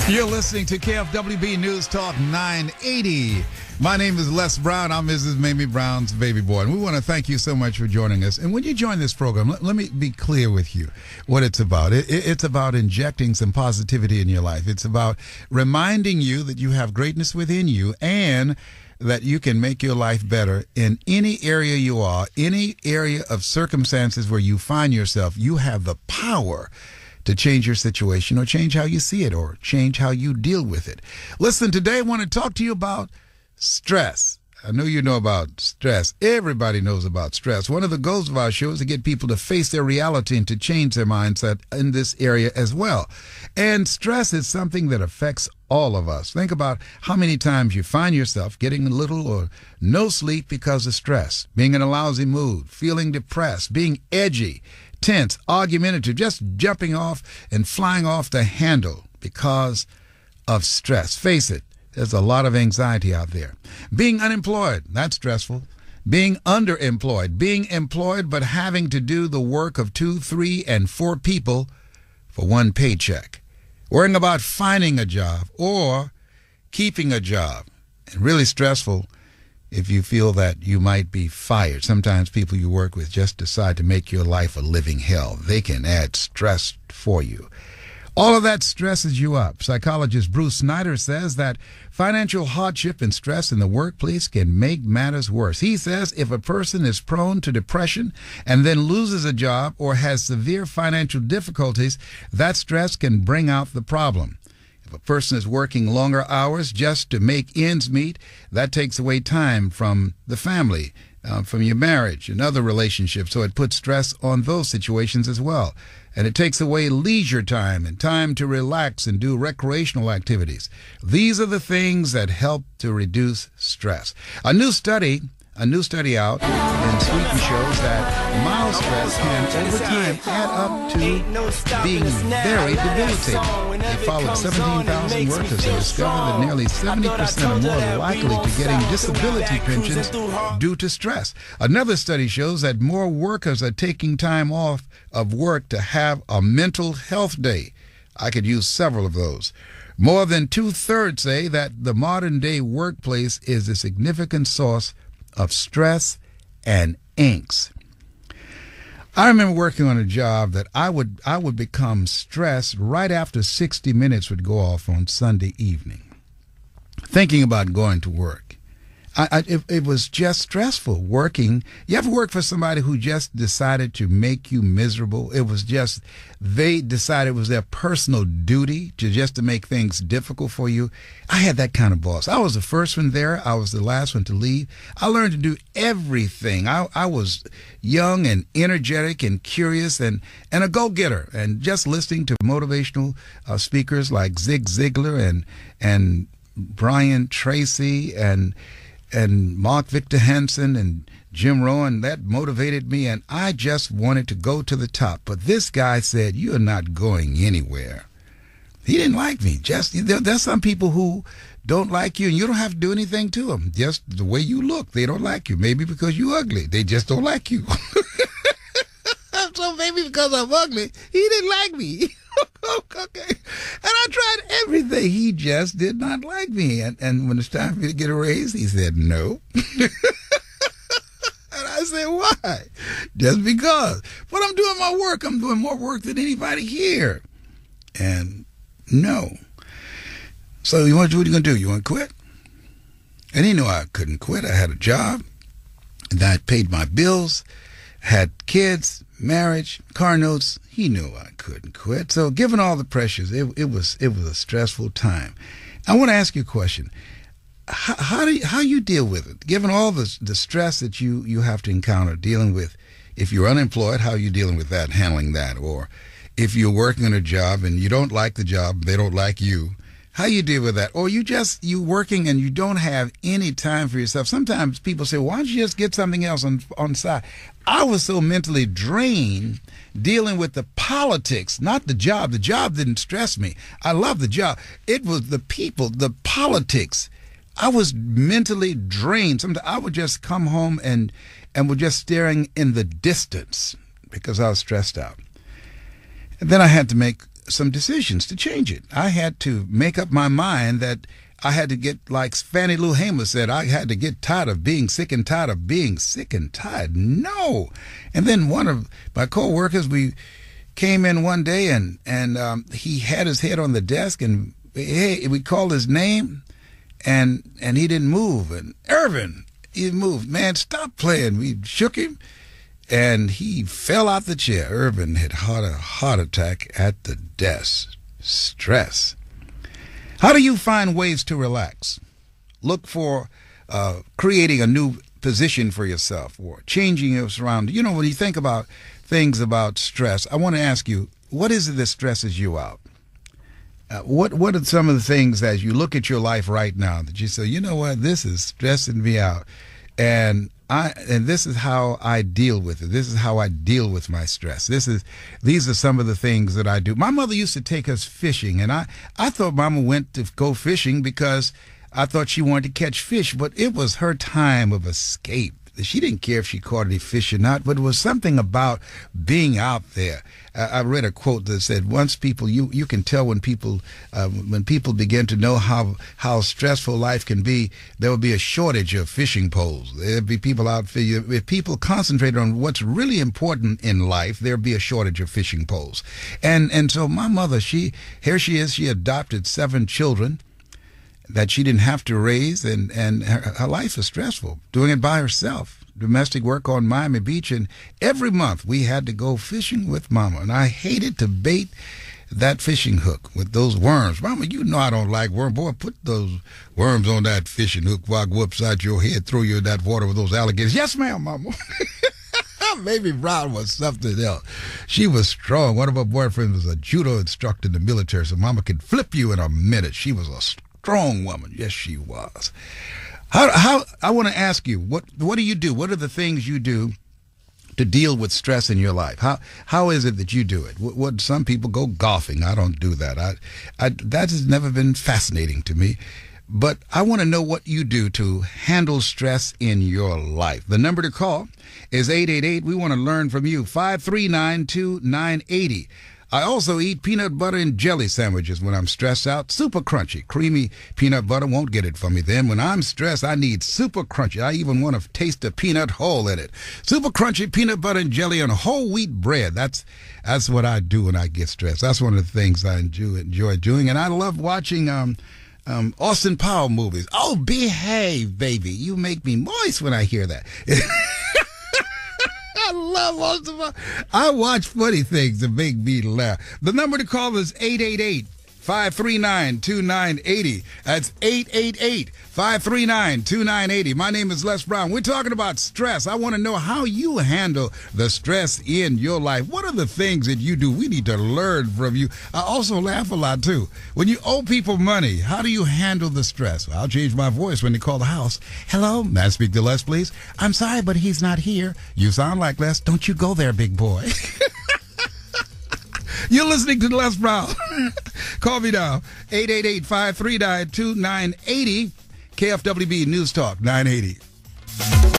You're listening to KFWB News Talk 980. My name is Les Brown. I'm Mrs. Mamie Brown's baby boy. And we want to thank you so much for joining us. And when you join this program, let me be clear with you what it's about. It's about injecting some positivity in your life. It's about reminding you that you have greatness within you and that you can make your life better in any area you are, any area of circumstances where you find yourself. You have the power to change your situation or change how you see it or change how you deal with it. Listen, today I want to talk to you about stress. I know you know about stress. Everybody knows about stress. One of the goals of our show is to get people to face their reality and to change their mindset in this area as well. And stress is something that affects all of us. Think about how many times you find yourself getting little or no sleep because of stress, being in a lousy mood, feeling depressed, being edgy, tense, argumentative, just jumping off and flying off the handle because of stress. Face it, there's a lot of anxiety out there. Being unemployed, that's stressful. Being underemployed, being employed but having to do the work of 2, 3, and 4 people for one paycheck. Worrying about finding a job or keeping a job. And really stressful if you feel that you might be fired. Sometimes people you work with just decide to make your life a living hell. They can add stress for you. All of that stresses you up. Psychologist Bruce Snyder says that financial hardship and stress in the workplace can make matters worse. He says if a person is prone to depression and then loses a job or has severe financial difficulties, that stress can bring out the problem. If a person is working longer hours just to make ends meet, that takes away time from the family, from your marriage and other relationships. So it puts stress on those situations as well. And it takes away leisure time and time to relax and do recreational activities. These are the things that help to reduce stress. A new study out in Sweden shows that mild stress can over time add up to being very debilitating. They followed 17,000 workers and discovered that nearly 70% are more likely to getting disability pensions due to stress. Another study shows that more workers are taking time off of work to have a mental health day. I could use several of those. More than 2/3 say that the modern day workplace is a significant source of stress and angst. I remember working on a job that I would become stressed right after 60 minutes would go off on Sunday evening, thinking about going to work. It was just stressful working. You ever work for somebody who just decided to make you miserable? It was just, they decided it was their personal duty to make things difficult for you. I had that kind of boss. I was the first one there. I was the last one to leave. I learned to do everything. I was young and energetic and curious and a go-getter. And just listening to motivational speakers like Zig Ziglar and Brian Tracy and Mark Victor Hansen and Jim Rohn, that motivated me, and I just wanted to go to the top. But this guy said, "You're not going anywhere." He didn't like me. There's some people who don't like you, and you don't have to do anything to them. Just the way you look, they don't like you. Maybe because you're ugly, they just don't like you. So maybe because I'm ugly, he didn't like me. Okay. And I tried everything. He just did not like me. And when it's time for me to get a raise, he said no. And I said, why? Just because. But I'm doing my work. I'm doing more work than anybody here. And no. So what are you going to do? You want to quit? And he knew I couldn't quit. I had a job. And I paid my bills, had kids, marriage, car notes. He knew I couldn't quit. So given all the pressures, it was a stressful time. I want to ask you a question. How you deal with it? Given all the stress that you have to encounter dealing with, if you're unemployed, how are you dealing with that, handling that? Or if you're working on a job and you don't like the job, they don't like you, how you deal with that? Or you working and you don't have any time for yourself. Sometimes people say, why don't you just get something else on the side? I was so mentally drained dealing with the politics, not the job. The job didn't stress me. I love the job. It was the people, the politics. I was mentally drained. Sometimes I would just come home and was just staring in the distance because I was stressed out. And then I had to make some decisions to change it. I had to make up my mind that I had to get, like Fannie Lou Hamer said, I had to get tired of being sick and tired of being sick and tired. No. And then one of my co-workers, we came in one day and he had his head on the desk and we called his name and he didn't move. And Irvin, he moved. Man, stop playing. We shook him and he fell out the chair. Irvin had had a heart attack at the desk. Stress. How do you find ways to relax? Look for creating a new position for yourself or changing your surroundings. You know, when you think about things about stress, I want to ask you, what is it that stresses you out? What are some of the things as you look at your life right now that you say, you know what, this is stressing me out, and this is how I deal with it. This is how I deal with my stress. These are some of the things that I do. My mother used to take us fishing, and I thought Mama went to go fishing because I thought she wanted to catch fish, but it was her time of escape. She didn't care if she caught any fish or not, but it was something about being out there. I read a quote that said, once people, you can tell when people begin to know how stressful life can be, there will be a shortage of fishing poles. There'll be people out there. If people concentrate on what's really important in life, there'll be a shortage of fishing poles. And so my mother, she adopted 7 children that she didn't have to raise, and her life is stressful, doing it by herself. Domestic work on Miami Beach, and every month we had to go fishing with Mama, and I hated to bait that fishing hook with those worms. Mama, you know I don't like worms. Boy, put those worms on that fishing hook while I go upside your head, throw you in that water with those alligators. Yes, ma'am, Mama. Baby Brown was something else. She was strong. One of her boyfriends was a judo instructor in the military, so Mama could flip you in a minute. She was a strong woman. Yes, she was. How I want to ask you, what do you do? What are the things you do to deal with stress in your life? How is it that you do it? What some people go golfing. I don't do that. That has never been fascinating to me. But I want to know what you do to handle stress in your life. The number to call is 888. We want to learn from you. 539-2980. I also eat peanut butter and jelly sandwiches when I'm stressed out. Super crunchy. Creamy peanut butter won't get it for me then. When I'm stressed, I need super crunchy. I even want to taste the peanut hole in it. Super crunchy peanut butter and jelly on whole wheat bread. That's what I do when I get stressed. That's one of the things I enjoy doing. And I love watching Austin Powell movies. Oh, behave, baby. You make me moist when I hear that. I love Austin Powell. I watch funny things that make me laugh. The number to call is 888-539-2980. That's 888-539-2980. My name is Les Brown. We're talking about stress. I want to know how you handle the stress in your life. What are the things that you do? We need to learn from you. I also laugh a lot, too. When you owe people money, how do you handle the stress? Well, I'll change my voice when they call the house. Hello, may I speak to Les, please? I'm sorry, but he's not here. You sound like Les. Don't you go there, big boy. You're listening to Les Brown. Call me now, 888-539-2980, KFWB News Talk 980.